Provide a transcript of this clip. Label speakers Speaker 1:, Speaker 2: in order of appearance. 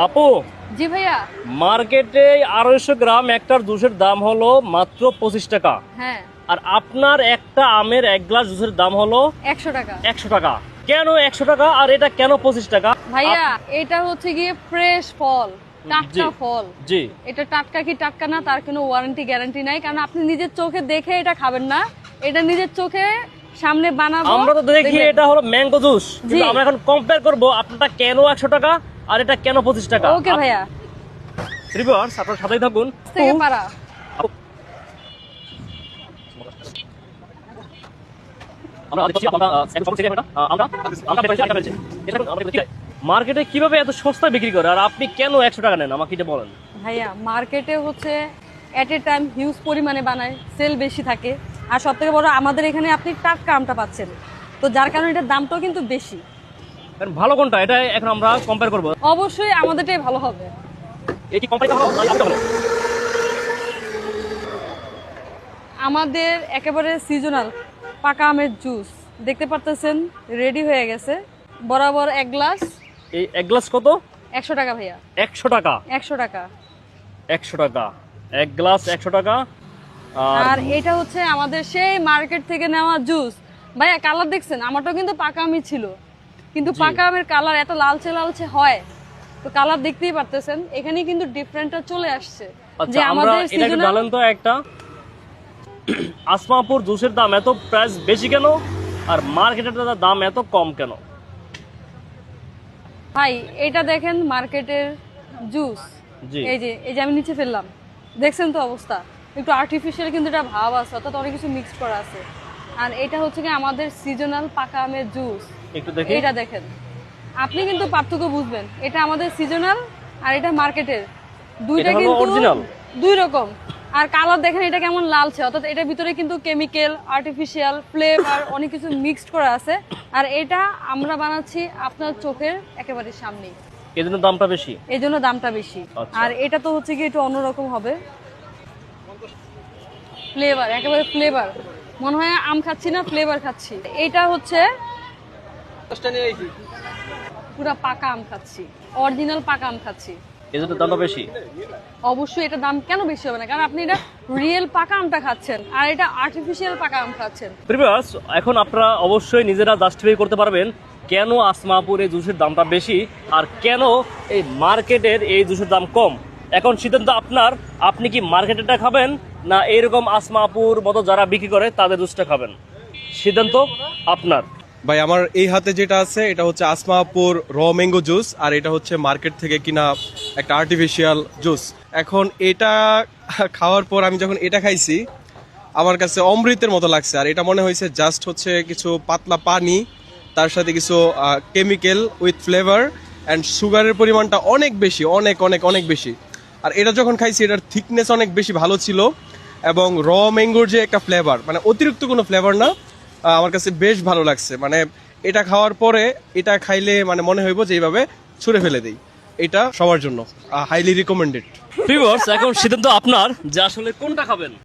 Speaker 1: আপু,
Speaker 2: জি ভাইয়া।
Speaker 1: মার্কেটে 250 গ্রাম একটার জুসের দাম হলো মাত্র 25 টাকা।
Speaker 2: হ্যাঁ,
Speaker 1: আর আপনার একটা আমের এক গ্লাস জুসের দাম হলো
Speaker 2: 100 টাকা।
Speaker 1: 100 টাকা। কেন 100 টাকা আর এটা কেন 25 টাকা?
Speaker 2: ভাইয়া এটা হচ্ছে গিয়ে ফ্রেশ ফল, টাটকা ফল।
Speaker 1: জি,
Speaker 2: এটা টাটকা কি টাটকা না তার কোনো ওয়ারেন্টি গ্যারান্টি নাই, কারণ আপনি নিজের চোখে দেখে এটা খাবেন না, এটা নিজের চোখে সামনে বানাবো।
Speaker 1: আমরা তো দেখি
Speaker 2: দেখবেন।
Speaker 1: এটা হলো ম্যাঙ্গো জুস, কিন্তু
Speaker 2: জি।
Speaker 1: আমরা এখন কম্পেয়ার করব আপনারটা কেন 100 টাকা আর এটা কেন 25 টাকা।
Speaker 2: ওকে ভাইয়া।
Speaker 1: রিভিউয়ার্স, আপনার সাথেই থাকুন।
Speaker 2: থেকে পারা।
Speaker 1: মার্কেটে কিভাবে এত সস্তা বিক্রি করে আর আপনি কেন 100 টাকা নেন আমাকে এটা বলেন।
Speaker 2: ভাইয়া মার্কেটে হচ্ছে এট এ টাইম হিউজ পরিমাণে বানায়, সেল বেশি থাকে, আর সব থেকে বড় আমাদের এখানে আপনি টাটকা আমটা পাচ্ছেন, তো যার কারণে এটার দামটাও কিন্তু বেশি।
Speaker 1: কারণ ভালো কোনটা এটা এখন আমরা কম্পেয়ার করব।
Speaker 2: অবশ্যই আমাদেরটাই ভালো হবে।
Speaker 1: এই কি কোম্পানিটা ভালো নাকি আমটা ভালো?
Speaker 2: আমাদের একেবারে সিজনাল পাকা আমের জুস দেখতে পারতেছেন, রেডি হয়ে গেছে। বরাবর এক গ্লাস
Speaker 1: এই এক গ্লাস কত?
Speaker 2: 100 টাকা ভাইয়া।
Speaker 1: 100 টাকা।
Speaker 2: 100 টাকা।
Speaker 1: 100 টাকা এক গ্লাস, 100 টাকা।
Speaker 2: আর এটা হচ্ছে আমাদের সেই মার্কেট থেকে নেওয়া জুস। ভাইয়া কালার দেখছেন, আমারটাও কিন্তু পাকা আমই ছিল, কিন্তু পাকা আমের কালার এত লালচে লালচে হয়, তো কালার দেখতেই পারতেছেন এখানে কিন্তু ডিফারেন্টটা চলে আসছে।
Speaker 1: আচ্ছা, আমরা এটা একটু জানেন তো একটা আসমাপুর জুসের দাম এত প্রাইস বেশি কেন আর মার্কেটের দাম এত কম কেন?
Speaker 2: ভাই এটা দেখেন মার্কেটের জুস,
Speaker 1: জি।
Speaker 2: এই যে আমি নিচে ফেললাম, দেখছেন তো অবস্থা, একটু আর্টিফিশিয়াল কিন্তু এটা ভাব আছে, অর্থাৎ অনেক কিছু মিক্স করা আছে। আর এটা হচ্ছে কি আমাদের সিজনাল পাকা আমের জুস।
Speaker 1: একটু দেখি।
Speaker 2: এটা দেখেন, আপনি কিন্তু পার্থক্য বুঝবেন, এটা আমাদের সিজনাল আর এটা মার্কেটের, দুইটা
Speaker 1: এটা হলো
Speaker 2: কিন্তু
Speaker 1: original।
Speaker 2: দুই রকম। আর কালার দেখেন এটা কেমন লালছে, অর্থাৎ এটার ভিতরে কিন্তু কেমিক্যাল, আর্টিফিশিয়াল ফ্লেভার অনেক কিছু মিক্সড করা আছে। আর এটা আমরা বানাচ্ছি আপনার চোখের একেবারে সামনেই,
Speaker 1: এর জন্য দামটা বেশি।
Speaker 2: এই জন্য দামটা বেশি।
Speaker 1: আচ্ছা।
Speaker 2: আর এটা তো হচ্ছে কি একটু অন্যরকম হবে, ফ্লেভার একেবারে ফ্লেভার, মনে হয় আম খাচ্ছি না ফ্লেভার খাচ্ছি। এটা হচ্ছে পুরা পাকা আম খাচ্ছি, অরিজিনাল পাকা আম খাচ্ছি,
Speaker 1: এর জন্য দামটা বেশি।
Speaker 2: অবশ্যই এটা দাম কেন বেশি হবে না, কারণ আপনি এটা রিয়েল পাকা আমটা খাচ্ছেন আর এটা আর্টিফিশিয়াল পাকা আম খাচ্ছেন।
Speaker 1: প্রিভিয়াস, এখন আপনারা অবশ্যই নিজেরা জাস্টিফাই করতে পারবেন কেন আসমাপুর এই জুসের দামটা বেশি আর কেন এই মার্কেটের এই জুসের দাম কম। এখন সিদ্ধান্ত আপনার, আপনি কি মার্কেটেরটা খাবেন না এইরকম আসমাপুর মতো যারা বিক্রি করে তাদের জুসটা খাবেন, সিদ্ধান্ত আপনার।
Speaker 3: ভাই আমার এই হাতে যেটা আছে এটা হচ্ছে আসমাপুর র ম্যাঙ্গো জুস, আর এটা হচ্ছে মার্কেট থেকে কিনা একটা আর্টিফিশিয়াল জুস। এখন এটা খাওয়ার পর আমি যখন এটা খাইছি আমার কাছে অমৃতের মতো লাগছে, আর এটা মনে হয়েছে জাস্ট হচ্ছে কিছু পাতলা পানি, তার সাথে কিছু কেমিক্যাল উইথ ফ্লেভার অ্যান্ড সুগারের পরিমাণটা অনেক বেশি, অনেক অনেক অনেক বেশি। আর এটা যখন খাইছি এটার থিকনেস অনেক বেশি ভালো ছিল, এবং র ম্যাঙ্গোর যে একটা ফ্লেভার, মানে অতিরিক্ত কোনো ফ্লেভার না, আমার কাছে বেশ ভালো লাগছে। মানে এটা খাওয়ার পরে এটা খাইলে মানে মনে হইব যে এইভাবে ছুঁড়ে ফেলে দেই। এটা সবার জন্য হাইলি রিকমেন্ডেড।
Speaker 1: ভিউয়ার্স, এখন সিদ্ধান্ত আপনার যে আসলে কোনটা খাবেন।